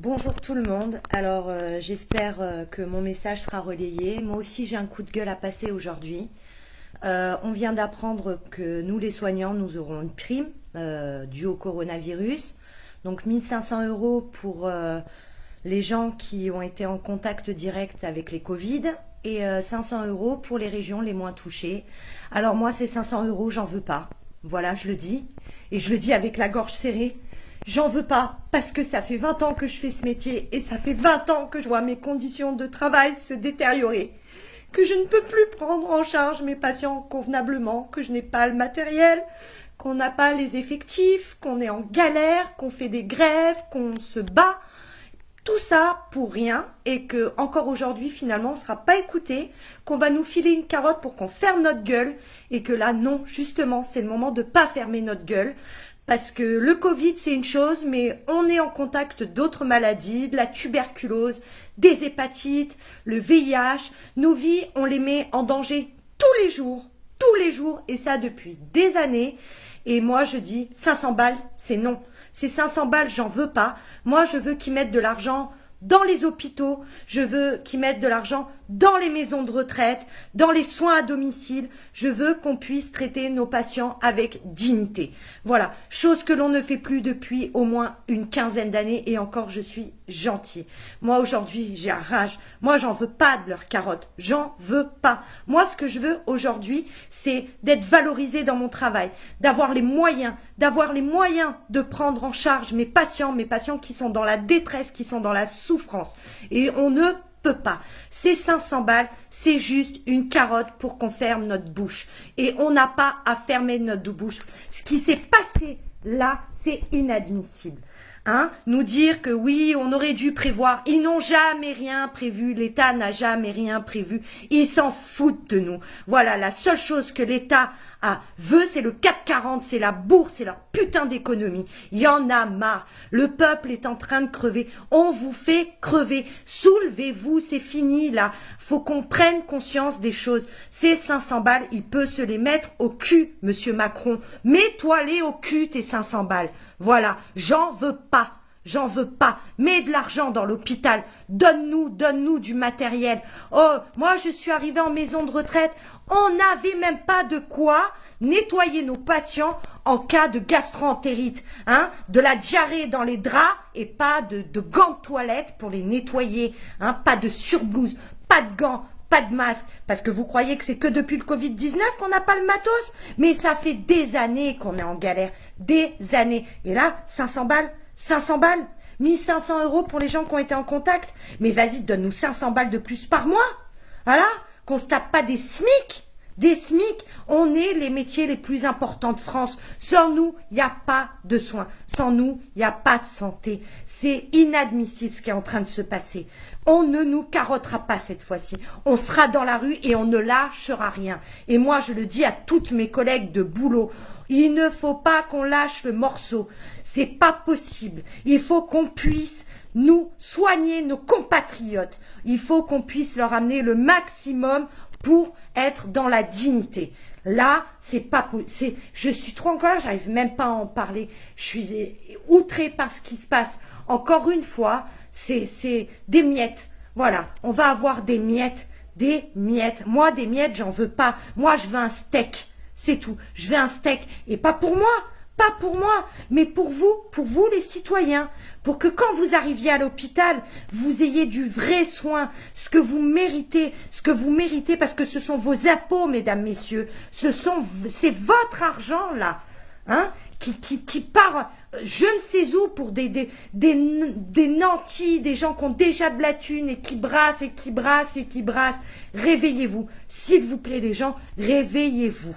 Bonjour tout le monde. Alors j'espère que mon message sera relayé. Moi aussi j'ai un coup de gueule à passer aujourd'hui. On vient d'apprendre que nous les soignants, nous aurons une prime due au coronavirus. Donc 1500 € pour les gens qui ont été en contact direct avec les Covid et 500 € pour les régions les moins touchées. Alors moi ces 500 €, j'en veux pas. Voilà, je le dis. Et je le dis avec la gorge serrée. J'en veux pas parce que ça fait 20 ans que je fais ce métier et ça fait 20 ans que je vois mes conditions de travail se détériorer, que je ne peux plus prendre en charge mes patients convenablement, que je n'ai pas le matériel, qu'on n'a pas les effectifs, qu'on est en galère, qu'on fait des grèves, qu'on se bat. Tout ça pour rien et que encore aujourd'hui finalement on ne sera pas écouté, qu'on va nous filer une carotte pour qu'on ferme notre gueule et que là non, justement c'est le moment de ne pas fermer notre gueule. Parce que le Covid, c'est une chose, mais on est en contact d'autres maladies, de la tuberculose, des hépatites, le VIH. Nos vies, on les met en danger tous les jours, et ça depuis des années. Et moi, je dis 500 balles, c'est non. Ces 500 balles, j'en veux pas. Moi, je veux qu'ils mettent de l'argent dans les hôpitaux, je veux qu'ils mettent de l'argent dans les maisons de retraite, dans les soins à domicile. Je veux qu'on puisse traiter nos patients avec dignité. Voilà, chose que l'on ne fait plus depuis au moins une quinzaine d'années et encore je suis gentille. Moi aujourd'hui, j'ai la rage. Moi, j'en veux pas de leurs carottes. J'en veux pas. Moi, ce que je veux aujourd'hui, c'est d'être valorisée dans mon travail, d'avoir les moyens de prendre en charge mes patients qui sont dans la détresse, qui sont dans la souffrance. Et on ne peut pas. Ces 500 balles, c'est juste une carotte pour qu'on ferme notre bouche. Et on n'a pas à fermer notre bouche. Ce qui s'est passé là, c'est inadmissible. Nous dire que oui, on aurait dû prévoir. Ils n'ont jamais rien prévu. L'État n'a jamais rien prévu. Ils s'en foutent de nous. Voilà, la seule chose que l'État veut, c'est le CAC 40, c'est la bourse, c'est leur putain d'économie. Il y en a marre. Le peuple est en train de crever. On vous fait crever. Soulevez-vous, c'est fini là. Faut qu'on prenne conscience des choses. Ces 500 balles, il peut se les mettre au cul, monsieur Macron. Mets-toi-les au cul, tes 500 balles. Voilà, j'en veux pas. J'en veux pas. Mets de l'argent dans l'hôpital. Donne-nous du matériel. Oh, moi je suis arrivée en maison de retraite. On n'avait même pas de quoi nettoyer nos patients en cas de gastro-entérite. De la diarrhée dans les draps et pas de gants de toilette pour les nettoyer. Pas de surblouse, pas de gants. Pas de masque, parce que vous croyez que c'est que depuis le Covid-19 qu'on n'a pas le matos? Mais ça fait des années qu'on est en galère, des années. Et là, 500 balles, 1500 € pour les gens qui ont été en contact. Mais vas-y, donne-nous 500 balles de plus par mois. Voilà, qu'on se tape pas des SMIC. Des SMIC, on est les métiers les plus importants de France. Sans nous, il n'y a pas de soins. Sans nous, il n'y a pas de santé. C'est inadmissible ce qui est en train de se passer. On ne nous carottera pas cette fois-ci. On sera dans la rue et on ne lâchera rien. Et moi, je le dis à toutes mes collègues de boulot, il ne faut pas qu'on lâche le morceau. C'est pas possible. Il faut qu'on puisse nous soigner nos compatriotes. Il faut qu'on puisse leur amener le maximum pour être dans la dignité. Là, c'est pas possible. Je suis trop en colère, j'arrive même pas à en parler. Je suis outrée par ce qui se passe. Encore une fois, c'est des miettes. Voilà, on va avoir des miettes. Des miettes. Moi, des miettes, j'en veux pas. Moi, je veux un steak. C'est tout. Je veux un steak. Et pas pour moi. Pas pour moi, mais pour vous les citoyens, pour que quand vous arriviez à l'hôpital, vous ayez du vrai soin, ce que vous méritez, parce que ce sont vos impôts, mesdames, messieurs, c'est votre argent là, qui part je ne sais où pour des nantis, des gens qui ont déjà de la thune et qui brassent et qui brassent et qui brassent. Réveillez-vous, s'il vous plaît les gens, réveillez-vous.